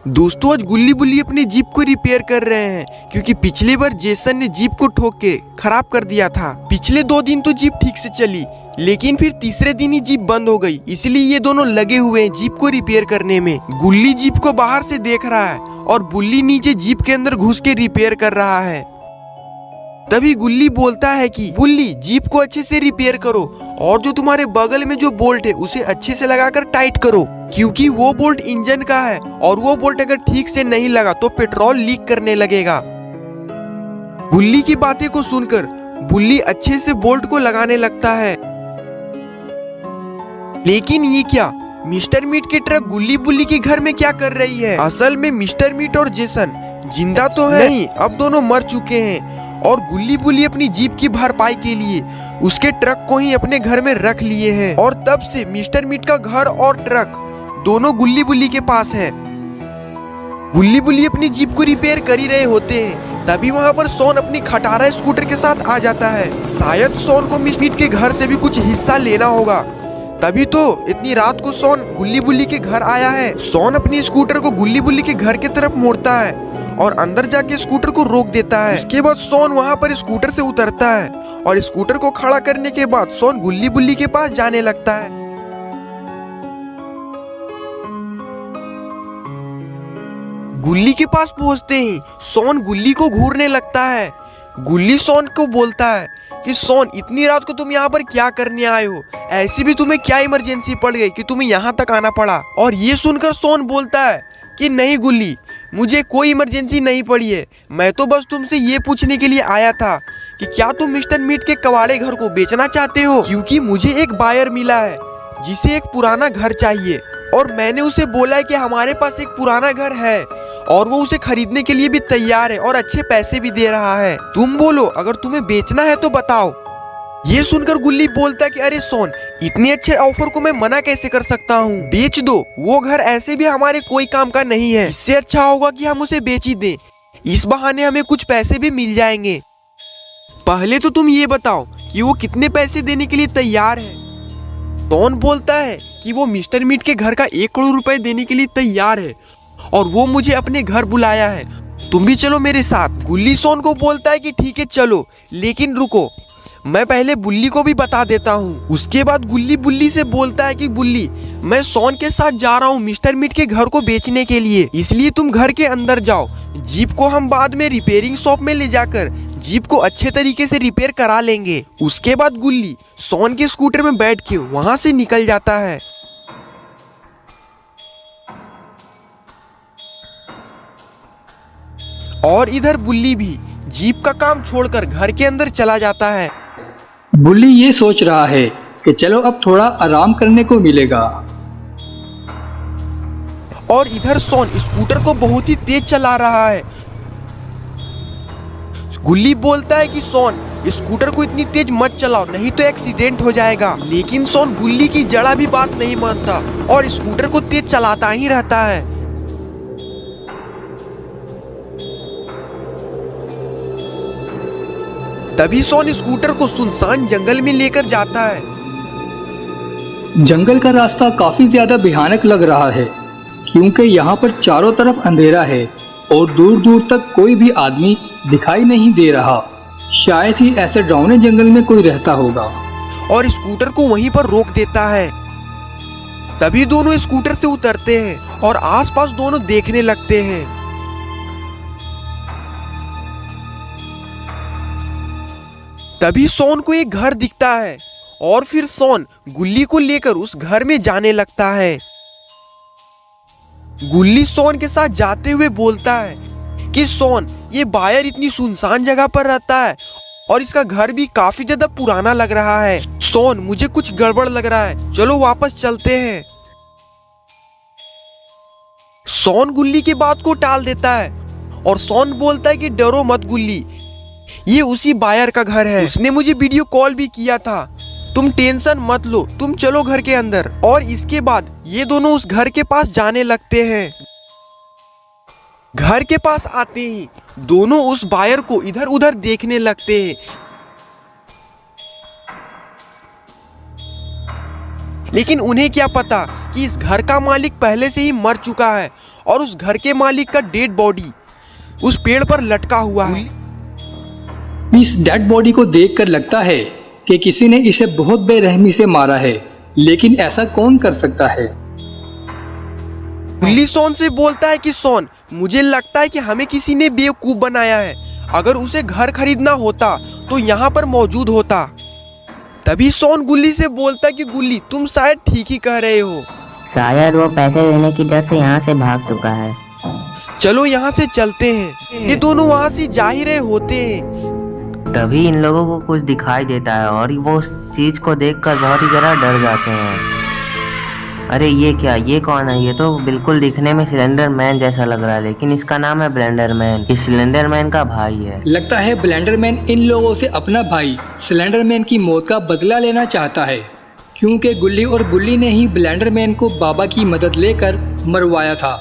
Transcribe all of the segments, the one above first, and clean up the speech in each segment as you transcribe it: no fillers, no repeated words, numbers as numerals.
दोस्तों आज गुल्ली बुल्ली अपनी जीप को रिपेयर कर रहे हैं क्योंकि पिछली बार जेसन ने जीप को ठोक के खराब कर दिया था। पिछले 2 दिन तो जीप ठीक से चली, लेकिन फिर तीसरे दिन ही जीप बंद हो गई। इसलिए ये दोनों लगे हुए हैं जीप को रिपेयर करने में। गुल्ली जीप को बाहर से देख रहा है और बुल्ली नीचे जीप के अंदर घुस के रिपेयर कर रहा है। तभी गुल्ली बोलता है कि बुल्ली जीप को अच्छे से रिपेयर करो और जो तुम्हारे बगल में जो बोल्ट है उसे अच्छे से लगाकर टाइट करो, क्योंकि वो बोल्ट इंजन का है और वो बोल्ट अगर ठीक से नहीं लगा तो पेट्रोल लीक करने लगेगा। गुल्ली की बातें को सुनकर बुल्ली अच्छे से बोल्ट को लगाने लगता है। लेकिन ये क्या, मिस्टर मीट की ट्रक गुल्ली बुल्ली के घर में क्या कर रही है? असल में मिस्टर मीट और जेसन जिंदा तो है नहीं, अब दोनों मर चुके हैं और गुल्ली बुल्ली अपनी जीप की भरपाई के लिए उसके ट्रक को ही अपने घर में रख लिए हैं। और तब से मिस्टर मीट का घर और ट्रक दोनों गुल्ली बुल्ली के पास है। गुल्ली बुल्ली अपनी जीप को रिपेयर कर ही रहे होते हैं, तभी वहाँ पर सोन अपनी खटारा स्कूटर के साथ आ जाता है। शायद सोन को मिस्टर मीट के घर से भी कुछ हिस्सा लेना होगा, तभी तो इतनी रात को सोन गुल्ली बुल्ली के घर आया है। सोन अपनी स्कूटर को गुल्ली बुल्ली के घर की तरफ मोड़ता है और अंदर जाके स्कूटर को रोक देता है। उसके बाद सोन वहाँ पर स्कूटर से उतरता है और स्कूटर को खड़ा करने के बाद सोन गुल्ली बुल्ली के पास जाने लगता है। गुल्ली के पास पहुँचते ही सोन गुल्ली को घूरने लगता है। गुल्ली सोन को बोलता है कि सोन इतनी रात को तुम यहाँ पर क्या करने आए हो? ऐसी भी तुम्हें क्या इमरजेंसी पड़ गई कि तुम्हें यहाँ तक आना पड़ा? और ये सुनकर सोन बोलता है कि नहीं गुल्ली, मुझे कोई इमरजेंसी नहीं पड़ी है, मैं तो बस तुमसे ये पूछने के लिए आया था कि क्या तुम मिस्टर मीट के कबाड़े घर को बेचना चाहते हो? क्योंकि मुझे एक बायर मिला है जिसे एक पुराना घर चाहिए और मैंने उसे बोला है कि हमारे पास एक पुराना घर है और वो उसे खरीदने के लिए भी तैयार है और अच्छे पैसे भी दे रहा है। तुम बोलो, अगर तुम्हें बेचना है तो बताओ। ये सुनकर गुल्ली बोलता है कि अरे सोन, इतने अच्छे ऑफर को मैं मना कैसे कर सकता हूँ? बेच दो, वो घर ऐसे भी हमारे कोई काम का नहीं है, इससे अच्छा होगा कि हम उसे बेच ही दें, इस बहाने हमें कुछ पैसे भी मिल जाएंगे। पहले तो तुम ये बताओ कि वो कितने पैसे देने के लिए तैयार है? सोन बोलता है कि वो मिस्टर मीट के घर का 1 करोड़ रुपए देने के लिए तैयार है और वो मुझे अपने घर बुलाया है, तुम भी चलो मेरे साथ। गुल्ली सोन को बोलता है कि ठीक है चलो, लेकिन रुको, मैं पहले बुल्ली को भी बता देता हूँ। उसके बाद गुल्ली बुल्ली से बोलता है कि बुल्ली, मैं सोन के साथ जा रहा हूँ मिस्टर मीट के घर को बेचने के लिए, इसलिए तुम घर के अंदर जाओ। जीप को हम बाद में रिपेयरिंग शॉप में ले जाकर जीप को अच्छे तरीके से रिपेयर करा लेंगे। उसके बाद गुल्ली सोन के स्कूटर में बैठ के वहाँ से निकल जाता है। और इधर बुल्ली भी जीप का काम छोड़कर घर के अंदर चला जाता है। बुल्ली ये सोच रहा है कि चलो अब थोड़ा आराम करने को मिलेगा। और इधर सोन स्कूटर को बहुत ही तेज चला रहा है। गुल्ली बोलता है कि सोन, स्कूटर को इतनी तेज मत चलाओ, नहीं तो एक्सीडेंट हो जाएगा। लेकिन सोन गुल्ली की जरा भी बात नहीं मानता और स्कूटर को तेज चलाता ही रहता है। तभी सोन स्कूटर को सुनसान जंगल में लेकर जाता है। जंगल का रास्ता काफी ज्यादा भयानक लग रहा है क्योंकि यहाँ पर चारों तरफ अंधेरा है और दूर दूर तक कोई भी आदमी दिखाई नहीं दे रहा। शायद ही ऐसे डरावने जंगल में कोई रहता होगा। और स्कूटर को वहीं पर रोक देता है। तभी दोनों स्कूटर से उतरते हैं और आसपास दोनों देखने लगते हैं। तभी सोन को एक घर दिखता है और फिर सोन गुल्ली को लेकर उस घर में जाने लगता है। गुल्ली सोन के साथ जाते हुए बोलता है कि सोन, ये बायर इतनी सुनसान जगह पर रहता है और इसका घर भी काफी ज्यादा पुराना लग रहा है। सोन, मुझे कुछ गड़बड़ लग रहा है, चलो वापस चलते हैं। सोन गुल्ली की बात को टाल देता है और सोन बोलता है कि डरो मत गुल्ली, ये उसी बायर का घर है, उसने मुझे वीडियो कॉल भी किया था, तुम टेंशन मत लो, तुम चलो घर के अंदर। और इसके बाद ये दोनों उस घर के पास जाने लगते हैं। घर के पास आते ही दोनों उस बायर को इधर उधर देखने लगते हैं। लेकिन उन्हें क्या पता कि इस घर का मालिक पहले से ही मर चुका है और उस घर के मालिक का डेड बॉडी उस पेड़ पर लटका हुआ है। इस डेड बॉडी को देखकर लगता है कि किसी ने इसे बहुत बेरहमी से मारा है, लेकिन ऐसा कौन कर सकता है। गुल्ली सोन से बोलता है कि सोन, मुझे लगता है कि हमें किसी ने बेवकूफ बनाया है। अगर उसे घर खरीदना होता तो यहाँ पर मौजूद होता। तभी सोन गुल्ली से बोलता है कि गुल्ली, तुम शायद ठीक ही कह रहे हो। शायद वो पैसे देने की डर से यहाँ से भाग चुका है। चलो यहाँ से चलते हैं। ये दोनों वहाँ से जा ही रहे होते हैं। तभी इन लोगों को कुछ दिखाई देता है और वो उस चीज को देखकर बहुत ही जरा डर जाते हैं। अरे ये क्या, ये कौन है? ये तो बिल्कुल दिखने में सिलेंडर मैन जैसा लग रहा है, लेकिन इसका नाम है ब्लेंडर मैन। ये सिलेंडर मैन का भाई है। लगता है ब्लेंडर मैन इन लोगों से अपना भाई सिलेंडर मैन की मौत का बदला लेना चाहता है, क्योंकि गुल्ली और बुल्ली ने ही ब्लेंडर मैन को बाबा की मदद लेकर मरवाया था।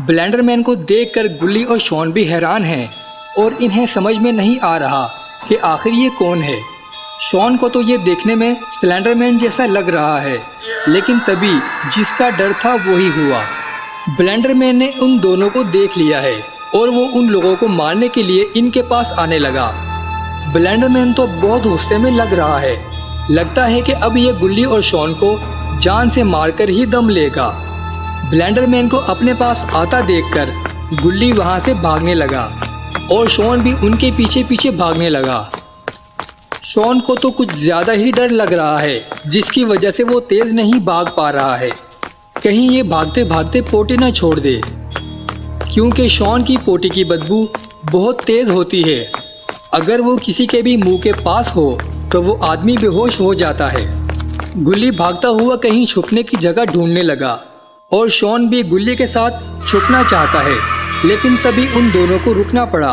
ब्लेंडर मैन को देखकर गुल्ली और शॉन भी हैरान हैं और इन्हें समझ में नहीं आ रहा कि आखिर ये कौन है। शॉन को तो ये देखने में सिलेंडर मैन जैसा लग रहा है, लेकिन तभी जिसका डर था वही हुआ। ब्लेंडर मैन ने उन दोनों को देख लिया है और वो उन लोगों को मारने के लिए इनके पास आने लगा। ब्लेंडर मैन तो बहुत गुस्से में लग रहा है। लगता है कि अब ये गुल्ली और शॉन को जान से मारकर ही दम लेगा। ब्लेंडर मैन को अपने पास आता देखकर गुल्ली वहाँ से भागने लगा और शॉन भी उनके पीछे पीछे भागने लगा। शॉन को तो कुछ ज़्यादा ही डर लग रहा है, जिसकी वजह से वो तेज़ नहीं भाग पा रहा है। कहीं ये भागते भागते पोटी ना छोड़ दे, क्योंकि शॉन की पोटी की बदबू बहुत तेज़ होती है। अगर वो किसी के भी मुंह के पास हो तो वो आदमी बेहोश हो जाता है। गुल्ली भागता हुआ कहीं छुपने की जगह ढूंढने लगा और शॉन भी गुल्ली के साथ छुपना चाहता है, लेकिन तभी उन दोनों को रुकना पड़ा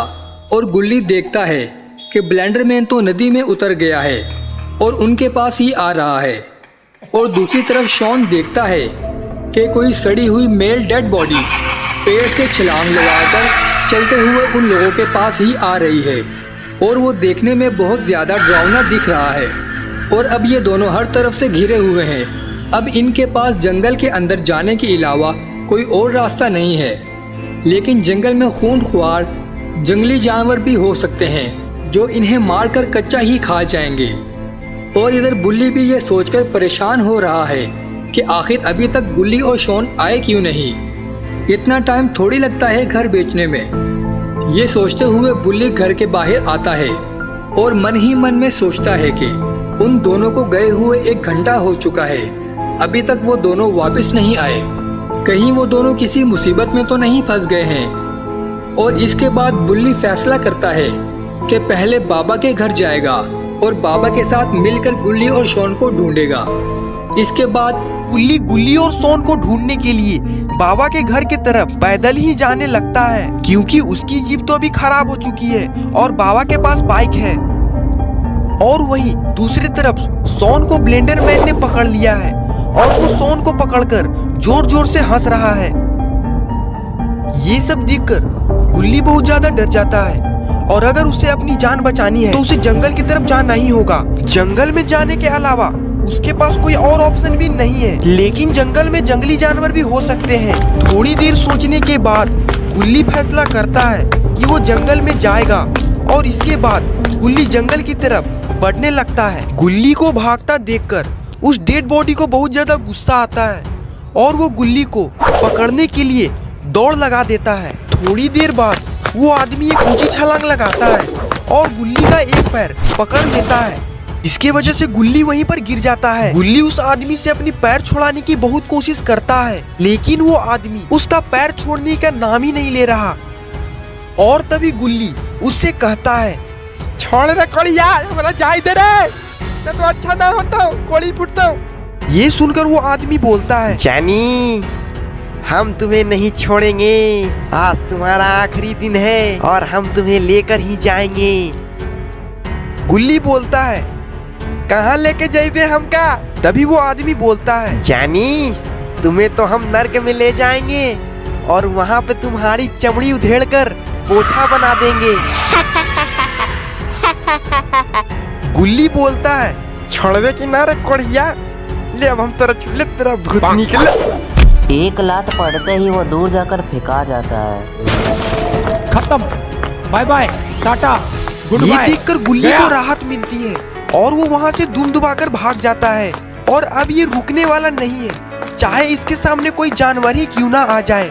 और गुल्ली देखता है कि ब्लेंडर मैन तो नदी में उतर गया है और उनके पास ही आ रहा है। और दूसरी तरफ शॉन देखता है कि कोई सड़ी हुई मेल डेड बॉडी पेड़ से छलांग लगाकर चलते हुए उन लोगों के पास ही आ रही है और वो देखने में बहुत ज़्यादा डरावना दिख रहा है। और अब ये दोनों हर तरफ से घिरे हुए हैं। अब इनके पास जंगल के अंदर जाने के अलावा कोई और रास्ता नहीं है, लेकिन जंगल में खूंखार जंगली जानवर भी हो सकते हैं जो इन्हें मारकर कच्चा ही खा जाएंगे। और इधर बुल्ली भी ये सोचकर परेशान हो रहा है कि आखिर अभी तक गुल्ली और शॉन आए क्यों नहीं। इतना टाइम थोड़ी लगता है घर बेचने में। ये सोचते हुए बुल्ली घर के बाहर आता है और मन ही मन में सोचता है कि उन दोनों को गए हुए 1 घंटा हो चुका है, अभी तक वो दोनों वापस नहीं आए। कहीं वो दोनों किसी मुसीबत में तो नहीं फंस गए हैं। और इसके बाद बुल्ली फैसला करता है कि पहले बाबा के घर जाएगा और बाबा के साथ मिलकर गुल्ली और शॉन को ढूंढेगा। इसके बाद गुल्ली गुल्ली और शॉन को ढूंढने के लिए बाबा के घर की तरफ पैदल ही जाने लगता है, क्योंकि उसकी जीप तो अभी खराब हो चुकी है और बाबा के पास बाइक है। और वहीं दूसरी तरफ शॉन को ब्लेंडर मैन ने पकड़ लिया है और वो शॉन को पकड़कर जोर जोर से हंस रहा है। ये सब देखकर गुल्ली बहुत ज्यादा डर जाता है और अगर उसे अपनी जान बचानी है तो उसे जंगल की तरफ जाना ही होगा। जंगल में जाने के अलावा उसके पास कोई और ऑप्शन भी नहीं है, लेकिन जंगल में जंगली जानवर भी हो सकते हैं। थोड़ी देर सोचने के बाद गुल्ली फैसला करता है कि वो जंगल में जाएगा और इसके बाद गुल्ली जंगल की तरफ बढ़ने लगता है। गुल्ली को भागता देखकर उस डेड बॉडी को बहुत ज्यादा गुस्सा आता है और वो गुल्ली को पकड़ने के लिए दौड़ लगा देता है। थोड़ी देर बाद वो आदमी एक ऊंची छलांग लगाता है और गुल्ली का एक पैर पकड़ लेता है, जिसकी वजह से गुल्ली वहीं पर गिर जाता है। गुल्ली उस आदमी से अपनी पैर छुड़ाने की बहुत कोशिश करता है, लेकिन वो आदमी उसका पैर छोड़ने का नाम ही नहीं ले रहा। और तभी गुल्ली उससे कहता है, छोड़ रे कोड़िया, हमारा जाए दे रे, तो अच्छा ना होता कोड़ी फुटता। ये सुनकर वो आदमी बोलता है, जानी हम तुम्हें नहीं छोड़ेंगे, आज तुम्हारा आखिरी दिन है और हम तुम्हें लेकर ही जाएंगे। गुल्ली बोलता है, कहाँ लेके जाइबे हमका? तभी वो आदमी बोलता है, जानी तुम्हें तो हम नर्क में ले जाएंगे और वहाँ पे तुम्हारी चमड़ी उधेड़ कर पोछा बना देंगे। गुल्ली बोलता है, छोड़ दे कि ना रे कोढ़िया, ले अब हम तेरा छुले तेरा भूत निकले। एक लात पड़ते ही वो दूर जाकर फेंका जाता है। खत्म, बाय बाय, टाटा, गुड ये बाय। देखकर गुल्ली को राहत मिलती है और वो वहाँ से दुम दुबाकर भाग जाता है। और अब ये रुकने वाला नहीं है, चाहे इसके सामने कोई जानवर ही क्यों ना आ जाए।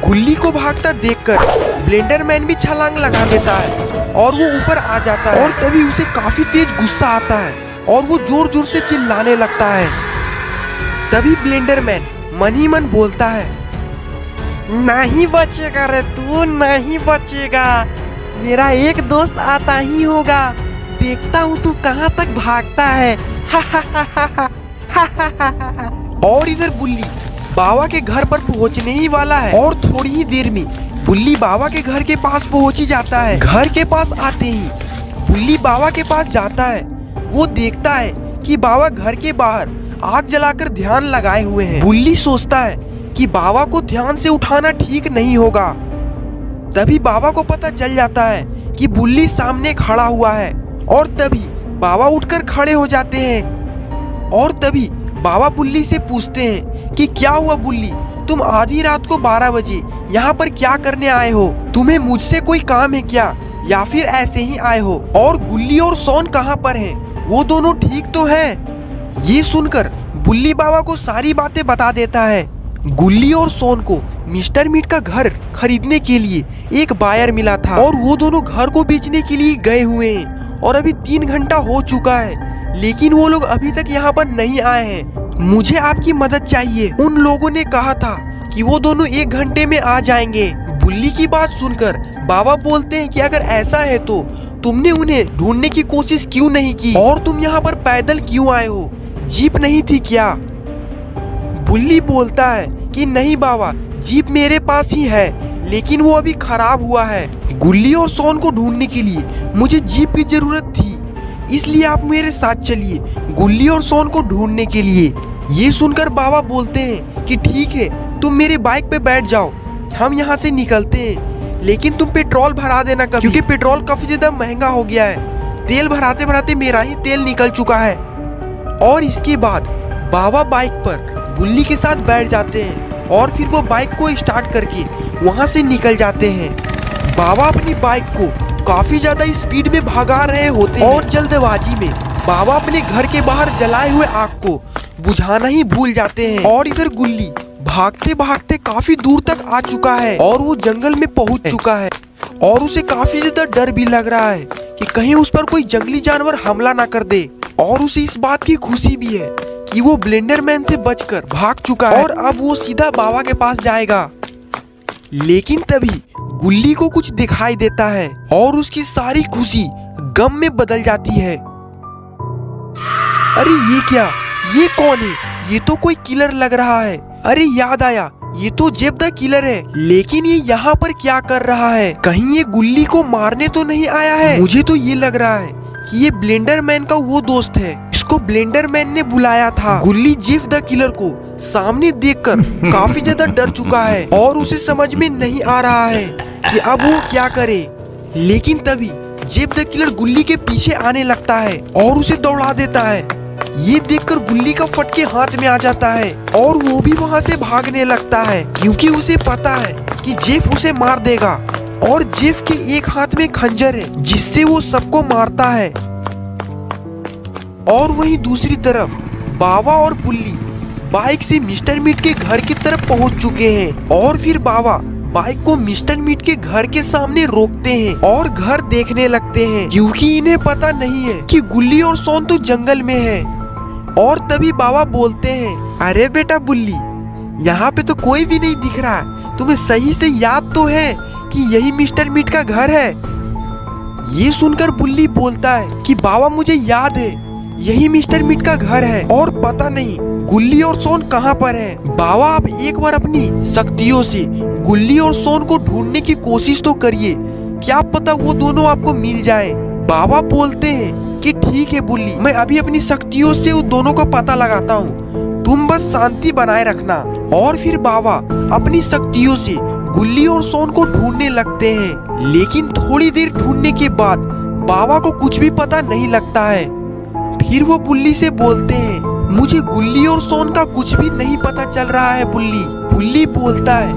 गुल्ली को भागता देखकर ब्लेंडर मैन भी छलांग लगा देता है और वो ऊपर आ जाता है। और तभी उसे काफी तेज गुस्सा आता है और वो जोर जोर से चिल्लाने लगता है। तभी ब्लेंडर मैन मन ही मन बोलता है, नहीं बचेगा रे तू, नहीं बचेगा। मेरा एक दोस्त आता ही होगा, देखता हूँ तू कहाँ तक भागता है। और इधर बुल्ली बाबा के घर पर पहुँचने ही वाला है और थोड़ी ही देर में बुल्ली बाबा के घर के पास पहुँच ही जाता है। घर के पास आते ही बुल्ली बाबा के पास जाता है। वो देखता है कि बाबा घर के बाहर आग जलाकर ध्यान लगाए हुए हैं। बुल्ली सोचता है कि बाबा को ध्यान से उठाना ठीक नहीं होगा। तभी बाबा को पता चल जाता है कि बुल्ली सामने खड़ा हुआ है और तभी बाबा उठकर खड़े हो जाते हैं। और तभी बाबा बुल्ली से पूछते हैं कि क्या हुआ बुल्ली, तुम आधी रात को 12 बजे यहाँ पर क्या करने आए हो? तुम्हें मुझसे कोई काम है क्या या फिर ऐसे ही आए हो? और गुल्ली और सोन कहाँ पर हैं? वो दोनों ठीक तो हैं? ये सुनकर बुल्ली बाबा को सारी बातें बता देता है। गुल्ली और सोन को मिस्टर मीट का घर खरीदने के लिए एक बायर मिला था और वो दोनों घर को बेचने के लिए गए हुए हैं। और अभी 3 घंटा हो चुका है लेकिन वो लोग अभी तक यहाँ पर नहीं आए हैं। मुझे आपकी मदद चाहिए। उन लोगों ने कहा था कि वो दोनों 1 घंटे में आ जाएंगे। बुल्ली की बात सुनकर बाबा बोलते हैं कि अगर ऐसा है तो तुमने उन्हें ढूंढने की कोशिश क्यों नहीं की? और तुम यहाँ पर पैदल क्यों आए हो? जीप नहीं थी क्या? बुल्ली बोलता है कि नहीं बाबा, जीप मेरे पास ही है लेकिन वो अभी खराब हुआ है। गुल्ली और सोन को ढूंढने के लिए मुझे जीप की जरूरत थी, इसलिए आप मेरे साथ चलिए गुल्ली और सोन को ढूंढने के लिए। ये सुनकर बाबा बोलते हैं कि ठीक है, तुम मेरे बाइक पे बैठ जाओ, हम यहाँ से निकलते हैं। लेकिन तुम पेट्रोल भरा देना कभी, क्योंकि पेट्रोल काफी ज्यादा महंगा हो गया है। तेल भराते भराते मेरा ही तेल निकल चुका है। और इसके बाद बाबा बाइक पर बुल्ली के साथ बैठ जाते हैं और फिर वो बाइक को स्टार्ट करके वहाँ से निकल जाते हैं। बाबा अपनी बाइक को काफी ज्यादा स्पीड में भगा रहे होते हैं और जल्दबाजी में बाबा अपने घर के बाहर जलाए हुए आग को बुझाना ही भूल जाते हैं। और इधर गुल्ली भागते भागते काफी दूर तक आ चुका है और वो जंगल में पहुंच चुका है और उसे काफी ज्यादा डर भी लग रहा है कि कहीं उस पर कोई जंगली जानवर हमला ना कर दे। और उसे इस बात की खुशी भी है कि वो ब्लेंडर मैन से बचकर भाग चुका है और अब वो सीधा बाबा के पास जाएगा। लेकिन तभी गुल्ली को कुछ दिखाई देता है और उसकी सारी खुशी गम में बदल जाती है। अरे ये क्या, ये कौन है? ये तो कोई किलर लग रहा है। अरे याद आया, ये तो जेब द किलर है। लेकिन ये यहाँ पर क्या कर रहा है? कहीं ये गुल्ली को मारने तो नहीं आया है? मुझे तो ये लग रहा है कि ये ब्लेंडर मैन का वो दोस्त है, इसको ब्लेंडर मैन ने बुलाया था। गुल्ली जेफ द किलर को सामने देखकर काफी ज्यादा डर चुका है और उसे समझ में नहीं आ रहा है कि अब वो क्या करे। लेकिन तभी जेफ द किलर गुल्ली के पीछे आने लगता है और उसे दौड़ा देता है। ये देखकर गुल्ली का फटके हाथ में आ जाता है और वो भी वहाँ से भागने लगता है क्योंकि उसे पता है कि जेफ उसे मार देगा। और जेफ के एक हाथ में खंजर है जिससे वो सबको मारता है। और वहीं दूसरी तरफ बाबा और बुल्ली बाइक से मिस्टर मीट के घर की तरफ पहुंच चुके हैं। और फिर बाबा बाइक को मिस्टर मीट के घर के सामने रोकते हैं और घर देखने लगते हैं क्योंकि इन्हें पता नहीं है कि गुल्ली और सोन तो जंगल में है। और तभी बाबा बोलते हैं, अरे बेटा बुल्ली, यहाँ पे तो कोई भी नहीं दिख रहा है, तुम्हें सही से याद तो है कि यही मिस्टर मीट का घर है? ये सुनकर बुल्ली बोलता है कि बाबा मुझे याद है, यही मिस्टर मीट का घर है और पता नहीं गुल्ली और सोन कहाँ पर है। बाबा आप एक बार अपनी शक्तियों से गुल्ली और सोन को ढूंढने की कोशिश तो करिए, क्या पता वो दोनों आपको मिल जाए। बाबा बोलते हैं कि ठीक है बुल्ली, मैं अभी अपनी शक्तियों से उन दोनों का पता लगाता हूँ, तुम बस शांति बनाए रखना। और फिर बाबा अपनी शक्तियों से गुल्ली और सोन को ढूंढने लगते हैं। लेकिन थोड़ी देर ढूंढने के बाद बाबा को कुछ भी पता नहीं लगता है। फिर वो बुल्ली से बोलते हैं मुझे गुल्ली और सोन का कुछ भी नहीं पता चल रहा है बुल्ली। बुल्ली बोलता है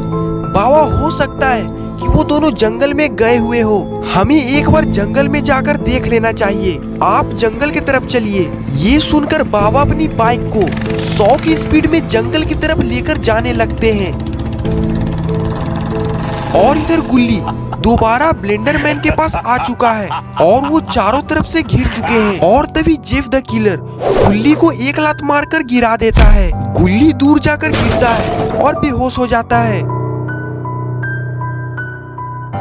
बाबा हो सकता है कि वो दोनों जंगल में गए हुए हो। हमें एक बार जंगल में जाकर देख लेना चाहिए। आप जंगल की तरफ चलिए। ये सुनकर बाबा अपनी बाइक को 100 की स्पीड में जंगल की तरफ लेकर जाने लगते हैं। और इधर गुल्ली दोबारा ब्लेंडर मैन के पास आ चुका है और वो चारों तरफ से घिर चुके हैं। और तभी जेफ द किलर गुल्ली को एक लात मारकर गिरा देता है। गुल्ली दूर जाकर गिरता है और बेहोश हो जाता है।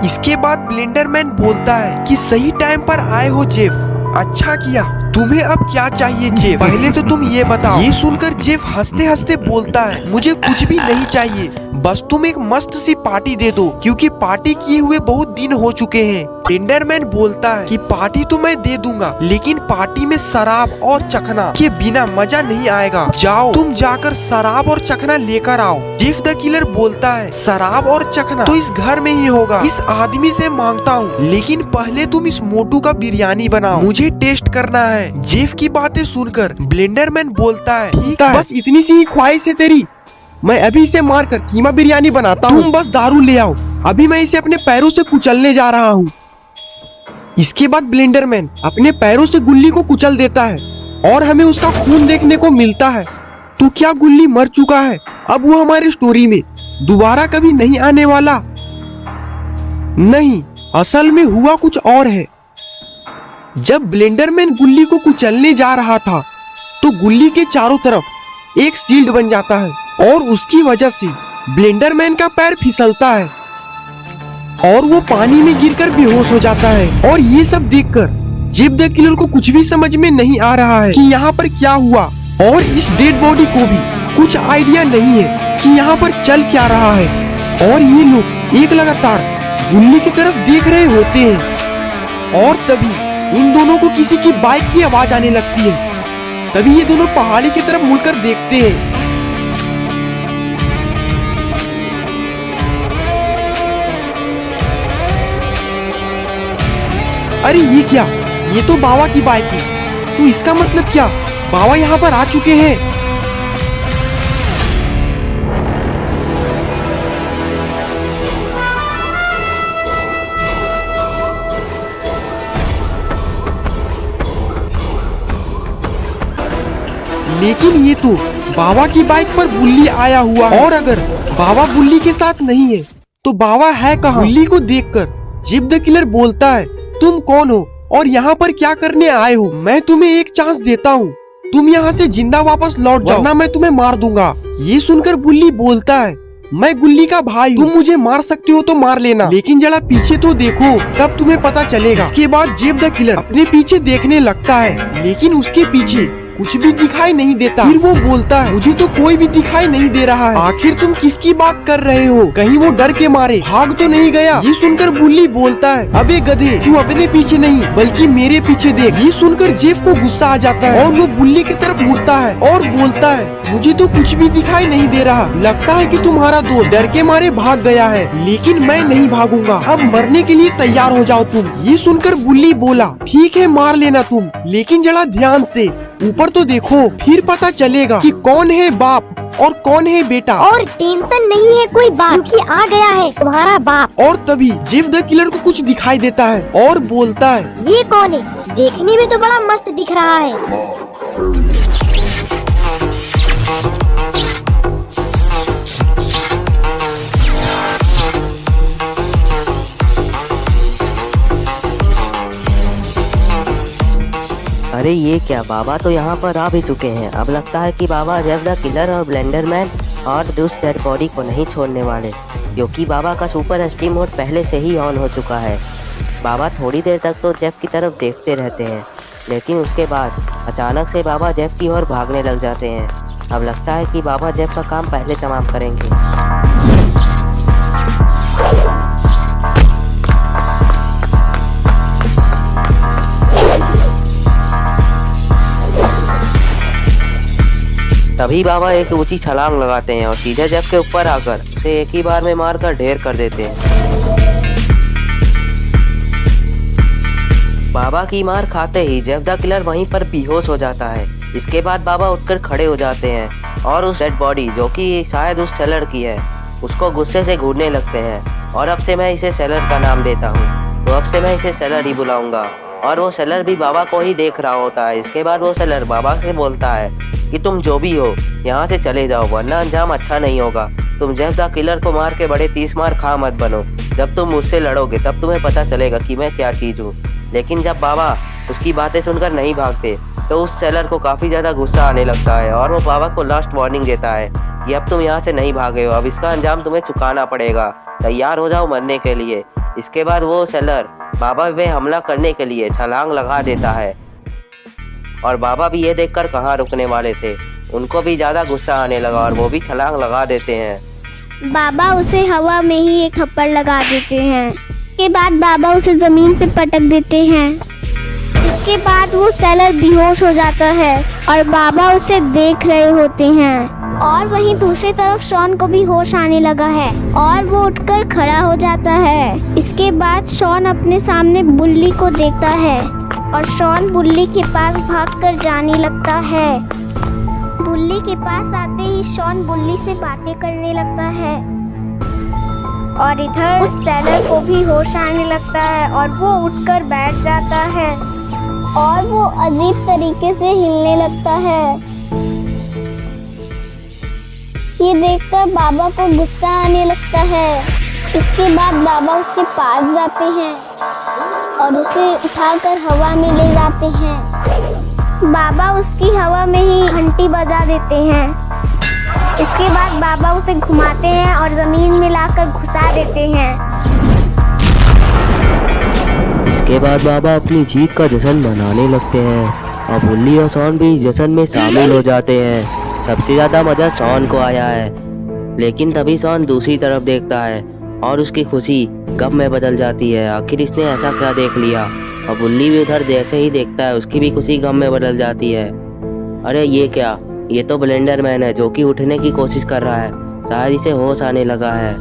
इसके बाद ब्लेंडर मैन बोलता है कि सही टाइम पर आए हो जेफ, अच्छा किया। तुम्हें अब क्या चाहिए जेफ? पहले तो तुम ये बताओ। ये सुनकर जेफ हंसते हंसते बोलता है मुझे कुछ भी नहीं चाहिए, बस तुम एक मस्त सी पार्टी दे दो, क्योंकि पार्टी किए हुए बहुत दिन हो चुके हैं। ब्लेंडरमैन बोलता है कि पार्टी तो मैं दे दूंगा, लेकिन पार्टी में शराब और चखना के बिना मजा नहीं आएगा। जाओ तुम जाकर शराब और चखना लेकर आओ। जेफ द किलर बोलता है शराब और चखना तो इस घर में ही होगा, इस आदमी से मांगता हूँ, लेकिन पहले तुम इस मोटू का बिरयानी बनाओ, मुझे टेस्ट करना है। जेफ की बातें सुनकर ब्लेंडरमैन बोलता है ठीक है, बस इतनी सी ही ख्वाहिश है तेरी, मैं अभी इसे मारकर कीमा बिरयानी बनाता हूँ, तुम बस दारू ले आओ, अभी मैं इसे अपने पैरों से कुचलने जा रहा हूँ। इसके बाद ब्लेंडरमैन अपने पैरों से गुल्ली को कुचल देता है और हमें उसका खून देखने को मिलता है। तो क्या गुल्ली मर चुका है? अब वो हमारी स्टोरी में दोबारा कभी नहीं आने वाला? नहीं, असल में हुआ कुछ और है। जब ब्लेंडरमैन गुल्ली को कुचलने जा रहा था तो गुल्ली के चारों तरफ एक शील्ड बन जाता है और उसकी वजह से ब्लेंडरमैन का पैर फिसलता है और वो पानी में गिरकर बेहोश हो जाता है। और ये सब देखकर जेफ द किलर को कुछ भी समझ में नहीं आ रहा है कि यहाँ पर क्या हुआ, और इस डेड बॉडी को भी कुछ आइडिया नहीं है कि यहाँ पर चल क्या रहा है। और ये लोग एक लगातार गुल्ली की तरफ देख रहे होते हैं और तभी इन दोनों को किसी की बाइक की आवाज आने लगती है। तभी ये दोनों पहाड़ी की तरफ मुड़कर देखते हैं। अरे ये क्या, ये तो बाबा की बाइक है। तो इसका मतलब क्या, बाबा यहाँ पर आ चुके हैं। लेकिन ये तो बाबा की बाइक पर बुल्ली आया हुआ है। और अगर बाबा बुल्ली के साथ नहीं है तो बाबा है कहाँ? बुल्ली को देखकर जेफ द किलर बोलता है तुम कौन हो और यहाँ पर क्या करने आए हो? मैं तुम्हें एक चांस देता हूँ, तुम यहाँ से जिंदा वापस लौट जाओ, वरना मैं तुम्हें मार दूंगा। ये सुनकर बुल्ली बोलता है मैं गुल्ली का भाई, तुम मुझे मार सकते हो तो मार लेना, लेकिन जरा पीछे तो देखो, तब तुम्हें पता चलेगा। इसके बाद जेफ द किलर अपने पीछे देखने लगता है, लेकिन उसके पीछे कुछ भी दिखाई नहीं देता। फिर वो बोलता है मुझे तो कोई भी दिखाई नहीं दे रहा है, आखिर तुम किसकी बात कर रहे हो? कहीं वो डर के मारे भाग तो नहीं गया? ये सुनकर बुल्ली बोलता है अबे गधे, तू अपने पीछे नहीं बल्कि मेरे पीछे देख। ये सुनकर जेफ को गुस्सा आ जाता है और वो बुल्ली की तरफ मुड़ता है और बोलता है मुझे तो कुछ भी दिखाई नहीं दे रहा, लगता है कि तुम्हारा दोस्त डर के मारे भाग गया है, लेकिन मैं नहीं भागूंगा, अब मरने के लिए तैयार हो जाओ तुम। ये सुनकर बुल्ली बोला ठीक है मार लेना तुम, लेकिन जरा ध्यान से ऊपर तो देखो, फिर पता चलेगा कि कौन है बाप और कौन है बेटा। और टेंशन नहीं है कोई बात, क्योंकि आ गया है तुम्हारा बाप। और तभी जेफ द किलर को कुछ दिखाई देता है और बोलता है ये कौन है? देखने में तो बड़ा मस्त दिख रहा है। अरे ये क्या, बाबा तो यहाँ पर आ भी चुके हैं। अब लगता है कि बाबा जेफ द किलर और ब्लेंडरमैन और उस डेड बॉडी को नहीं छोड़ने वाले, क्योंकि बाबा का सुपर एसटी मोड पहले से ही ऑन हो चुका है। बाबा थोड़ी देर तक तो जेफ की तरफ देखते रहते हैं, लेकिन उसके बाद अचानक से बाबा जेफ की ओर भागने लग जाते हैं। अब लगता है कि बाबा जेफ का काम पहले तमाम करेंगे। तभी बाबा एक ऊंची छलांग लगाते हैं और सीधे जेफ के ऊपर आकर उसे एक ही बार में मारकर ढेर कर देते हैं। बाबा की मार खाते ही जेफ द किलर वहीं पर बेहोश हो जाता है। इसके बाद बाबा उठकर खड़े हो जाते हैं और उस डेड बॉडी, जो कि शायद उस सेलर की है, उसको गुस्से से घूरने लगते हैं। और अब से मैं इसे सेलर का नाम देता हूँ, तो अब से मैं इसे सेलर ही बुलाऊंगा। और वो सेलर भी बाबा को ही देख रहा होता है। इसके बाद वो सेलर बाबा से बोलता है कि तुम जो भी हो यहाँ से चले जाओ, वरना अंजाम अच्छा नहीं होगा। तुम जेफ द किलर को मार के बड़े 30 मार खा मत बनो। जब तुम मुझसे लड़ोगे तब तुम्हें पता चलेगा कि मैं क्या चीज़ हूँ। लेकिन जब बाबा उसकी बातें सुनकर नहीं भागते तो उस सेलर को काफ़ी ज़्यादा गुस्सा आने लगता है और वो बाबा को लास्ट वार्निंग देता है कि अब तुम यहाँ से नहीं भागे हो, अब इसका अंजाम तुम्हें चुकाना पड़ेगा, तैयार हो जाओ मरने के लिए। इसके बाद वो सेलर बाबा पे हमला करने के लिए छलांग लगा देता है और बाबा भी ये देखकर कहाँ रुकने वाले थे, उनको भी ज़्यादा गुस्सा आने लगा और वो भी छलांग लगा देते हैं। बाबा उसे हवा में ही एक थप्पड़ लगा देते हैं। इसके बाद बाबा उसे जमीन पे पटक देते हैं। इसके बाद वो सेलर बेहोश हो जाता है और बाबा उसे देख रहे होते हैं। और वहीं दूसरी तरफ शॉन को भी होश आने लगा है और वो उठकर खड़ा हो जाता है। इसके बाद शॉन अपने सामने बुल्ली को देखता है और शॉन बुल्ली के पास भागकर जाने लगता है। बुल्ली के पास आते ही शॉन बुल्ली से बातें करने लगता है और इधर उस सेलर को भी होश आने लगता है और वो उठकर बैठ जाता है और वो अजीब तरीके से हिलने लगता है। ये देखकर बाबा को गुस्सा आने लगता है। इसके बाद बाबा उसके पास जाते हैं और उसे उठाकर हवा में ले जाते हैं। बाबा उसकी हवा में ही घंटी बजा देते हैं। इसके बाद बाबा उसे घुमाते हैं और जमीन में लाकर घुसा देते हैं। इसके बाद बाबा अपनी जीत का जश्न मनाने लगते हैं और बुल्ली और शॉन भी जश्न में शामिल हो जाते हैं। सबसे ज़्यादा मज़ा शॉन को आया है, लेकिन तभी शॉन दूसरी तरफ देखता है और उसकी खुशी गम में बदल जाती है। आखिर इसने ऐसा क्या देख लिया। और बुल्ली भी उधर जैसे ही देखता है उसकी भी खुशी गम में बदल जाती है। अरे ये क्या, ये तो ब्लेंडर मैन है जो कि उठने की कोशिश कर रहा है, शायद इसे होश आने लगा है।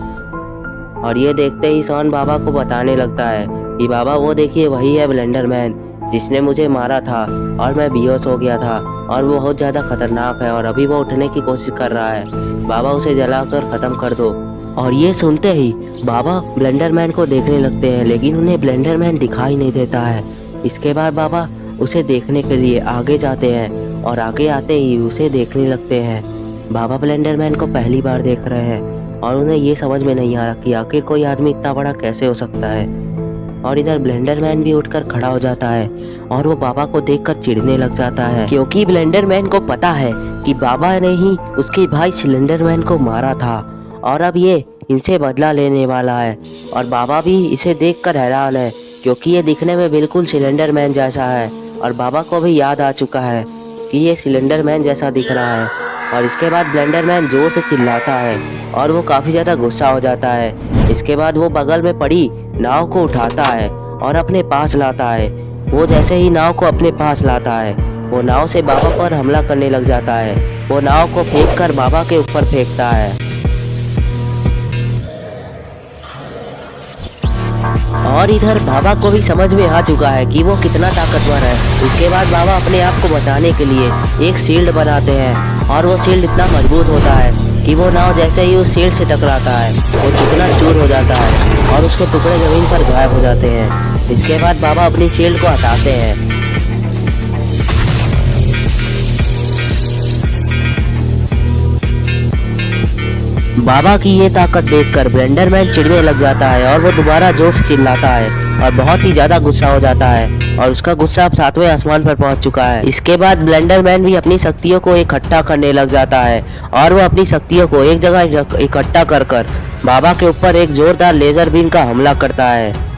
और ये देखते ही शॉन बाबा को बताने लगता है कि बाबा वो देखिए वही है ब्लेंडर मैन जिसने मुझे मारा था और मैं बेहोश हो गया था और वो बहुत ज़्यादा खतरनाक है और अभी वो उठने की कोशिश कर रहा है। बाबा उसे जलाकर ख़त्म कर दो। और ये सुनते ही बाबा ब्लेंडर मैन को देखने लगते हैं, लेकिन उन्हें ब्लेंडर मैन दिखाई नहीं देता है। इसके बाद बाबा उसे देखने के लिए आगे जाते हैं और आगे आते ही उसे देखने लगते हैं। बाबा ब्लेंडर मैन को पहली बार देख रहे हैं और उन्हें ये समझ में नहीं आ रहा कि आखिर कोई आदमी इतना बड़ा कैसे हो सकता है। और इधर ब्लेंडर मैन भी उठकर खड़ा हो जाता है और वो बाबा को देखकर चिढ़ने लग जाता है, क्योंकि ब्लेंडर मैन को पता है कि बाबा ने ही उसके भाई सिलेंडर मैन को मारा था और अब ये इनसे बदला लेने वाला है। और बाबा भी इसे देखकर हैरान है, क्योंकि ये दिखने में बिल्कुल सिलेंडर मैन जैसा है और बाबा को भी याद आ चुका है कि ये सिलेंडर मैन जैसा दिख रहा है। और इसके बाद ब्लेंडर मैन जोर से चिल्लाता है और वो काफ़ी ज़्यादा गुस्सा हो जाता है। इसके बाद वो बगल में पड़ी नाव को उठाता है और अपने पास लाता है। वो जैसे ही नाव को अपने पास लाता है, वो नाव से बाबा पर हमला करने लग जाता है। वो नाव को फेंक कर बाबा के ऊपर फेंकता है और इधर बाबा को भी समझ में आ चुका है कि वो कितना ताकतवर है। उसके बाद बाबा अपने आप को बचाने के लिए एक शील्ड बनाते हैं और वो शील्ड इतना मजबूत होता है कि वो नाव जैसे ही उस शील्ड से टकराता है वो टुकड़ा चूर हो जाता है और उसके टुकड़े जमीन पर गायब हो जाते हैं। इसके बाद बाबा अपनी शील्ड को हटाते हैं। बाबा की ये ताकत देखकर ब्लेंडर मैन चिढ़ने लग जाता है और वो दोबारा जोर से चिल्लाता है और बहुत ही ज्यादा गुस्सा हो जाता है और उसका गुस्सा अब 7वें आसमान पर पहुंच चुका है। इसके बाद ब्लेंडर मैन भी अपनी शक्तियों को इकट्ठा करने लग जाता है और वो अपनी शक्तियों को एक जगह इकट्ठा कर बाबा के ऊपर एक जोरदार लेजर बीम का हमला करता है।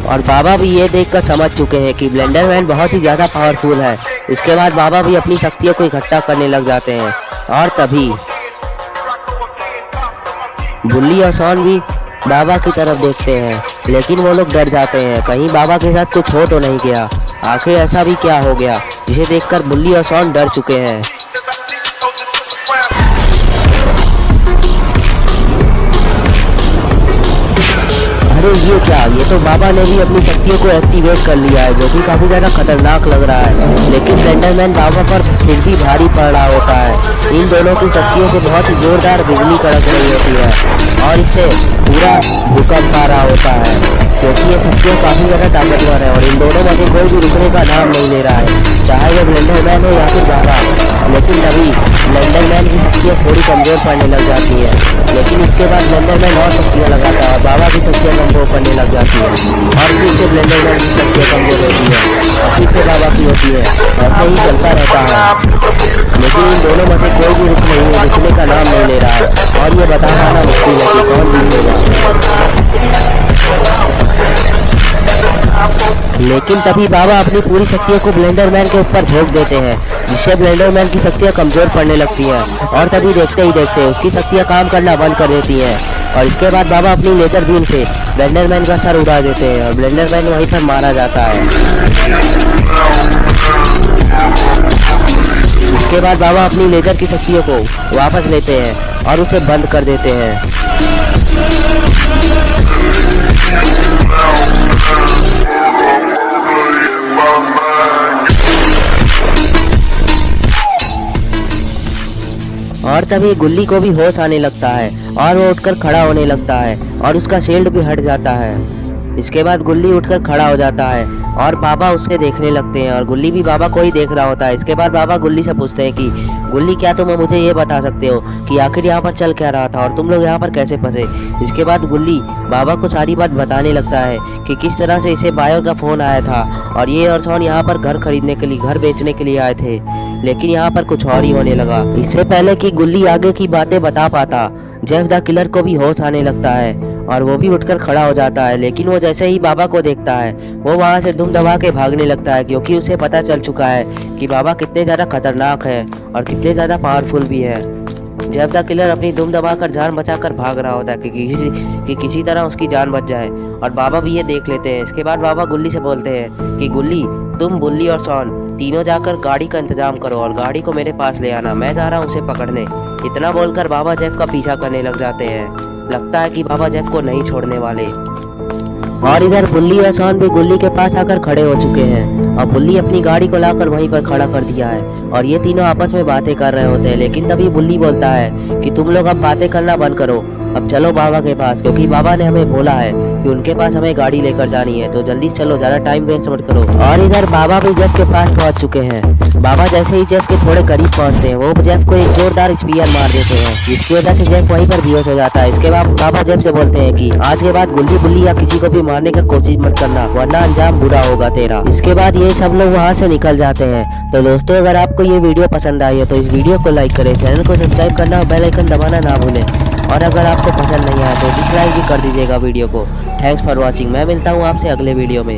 और बाबा भी ये देखकर समझ चुके हैं कि ब्लेंडर मैन बहुत ही ज़्यादा पावरफुल है। इसके बाद बाबा भी अपनी शक्तियों को इकट्ठा करने लग जाते हैं और तभी बुल्ली और शॉन भी बाबा की तरफ देखते हैं, लेकिन वो लोग डर जाते हैं कहीं बाबा के साथ कुछ हो तो नहीं गया। आखिर ऐसा भी क्या हो गया जिसे देखकर बुल्ली और शॉन डर चुके हैं। अरे ये क्या, ये तो बाबा ने भी अपनी शक्तियों को एक्टिवेट कर लिया है, जो कि काफी ज्यादा खतरनाक लग रहा है। लेकिन स्लेंडरमैन बाबा पर फिर भी भारी पड़ रहा होता है। इन दोनों की शक्तियों से बहुत ही जोरदार बिजली कड़क रही होती है और इससे पूरा भूकंप आ रहा होता है, क्योंकि ये शक्तियाँ काफी ज्यादा ताकतवर है और इन दोनों में से कोई भी रुकने का नाम नहीं ले रहा है, चाहे वो स्लेंडरमैन हो या फिर बाबा। लेकिन तभी स्लेंडरमैन की शक्तियाँ थोड़ी कमजोर पड़ने लग जाती है, लेकिन इसके बाद स्लेंडरमैन और शक्तियाँ लगाता है और बाबा की शक्तियाँ कमजोर पड़ने लग जाती है और फिर से स्लेंडरमैन की शक्तियाँ कमजोर होती है और फिर से बाबा की होती है। ऐसे ही चलता रहता है, लेकिन इन दोनों में से कोई भी रुकने का नाम नहीं ले रहा है और ये बता पाना मुश्किल है कि कौन जीतेगा। लेकिन तभी बाबा अपनी पूरी शक्तियों को स्लेंडरमैन के ऊपर झोंक देते हैं, जिससे स्लेंडरमैन की शक्तियाँ कमजोर पड़ने लगती हैं और तभी देखते ही देखते उसकी शक्तियाँ काम करना बंद कर देती हैं। और इसके बाद बाबा अपनी लेजर बीम से स्लेंडरमैन का सर उड़ा देते हैं और स्लेंडरमैन वहीं पर मारा जाता है। इसके बाद बाबा अपनी लेजर की शक्तियों को वापस लेते हैं और उसे बंद कर देते हैं। और तभी गुल्ली को भी होश आने लगता है और वो उठकर खड़ा होने लगता है और उसका शील्ड भी हट जाता है। इसके बाद गुल्ली उठकर खड़ा हो जाता है और बाबा उसे देखने लगते हैं और गुल्ली भी बाबा को ही देख रहा होता है। इसके बाद बाबा गुल्ली से पूछते हैं कि गुल्ली, क्या तुम मुझे ये बता सकते हो कि आखिर यहाँ पर चल क्या रहा था और तुम लोग यहाँ पर कैसे फंसे। इसके बाद गुल्ली बाबा को सारी बात बताने लगता है कि किस तरह से इसे बायो का फोन आया था और ये और सोन यहाँ पर घर खरीदने के लिए, घर बेचने के लिए आए थे, लेकिन यहाँ पर कुछ और ही होने लगा। इससे पहले कि गुल्ली आगे की बातें बता पाता, जेफ द किलर को भी होश आने लगता है और वो भी उठकर खड़ा हो जाता है। लेकिन वो जैसे ही बाबा को देखता है वो वहाँ से दुम दबा के भागने लगता है, क्योंकि उसे पता चल चुका है कि बाबा कितने ज़्यादा खतरनाक है और कितने ज़्यादा पावरफुल भी है। जेफ द किलर अपनी दुम दबाकर जान बचाकर भाग रहा होता है कि किसी तरह उसकी जान बच जाए और बाबा भी ये देख लेते हैं। इसके बाद बाबा गुल्ली से बोलते हैं कि गुल्ली, तुम, बुल्ली और सोन तीनों जाकर गाड़ी का इंतजाम करो और गाड़ी को मेरे पास ले आना, मैं जा रहा हूँ उसे पकड़ने। इतना बोलकर बाबा जेफ का पीछा करने लग जाते हैं। लगता है कि बाबा जेफ को नहीं छोड़ने वाले। और इधर बुल्ली और सोन भी गुल्ली के पास आकर खड़े हो चुके हैं और बुल्ली अपनी गाड़ी को लाकर वहीं पर खड़ा कर दिया है और ये तीनों आपस में बातें कर रहे होते हैं। लेकिन तभी बुल्ली बोलता है कि तुम लोग अब बातें करना बंद करो, अब चलो बाबा के पास, क्योंकि बाबा ने हमें बोला है कि उनके पास हमें गाड़ी लेकर जानी है, तो जल्दी चलो, ज्यादा टाइम वेस्ट मत करो। और इधर बाबा भी जेफ के पास पहुंच चुके हैं। बाबा जैसे ही जेफ के थोड़े करीब पहुंचते हैं वो जेफ को एक जोरदार स्पीयर मार देते हैं, जिसकी वजह से जेफ वहीं पर बेहोश हो जाता है। इसके बाद बाबा जेफ से बोलते हैं कि आज के बाद गुल्ली बुल्ली या किसी को भी मारने की कोशिश मत करना, वरना अंजाम बुरा होगा तेरा। इसके बाद ये सब लोग वहाँ से निकल जाते हैं। तो दोस्तों, अगर आपको ये वीडियो पसंद आई है तो इस वीडियो को लाइक करें, चैनल को सब्सक्राइब करना और बेल आइकन दबाना ना भूलें। और अगर आपको पसंद नहीं आया तो डिसलाइक भी कर दीजिएगा वीडियो को। Thanks for watching. मैं मिलता हूँ आपसे अगले वीडियो में।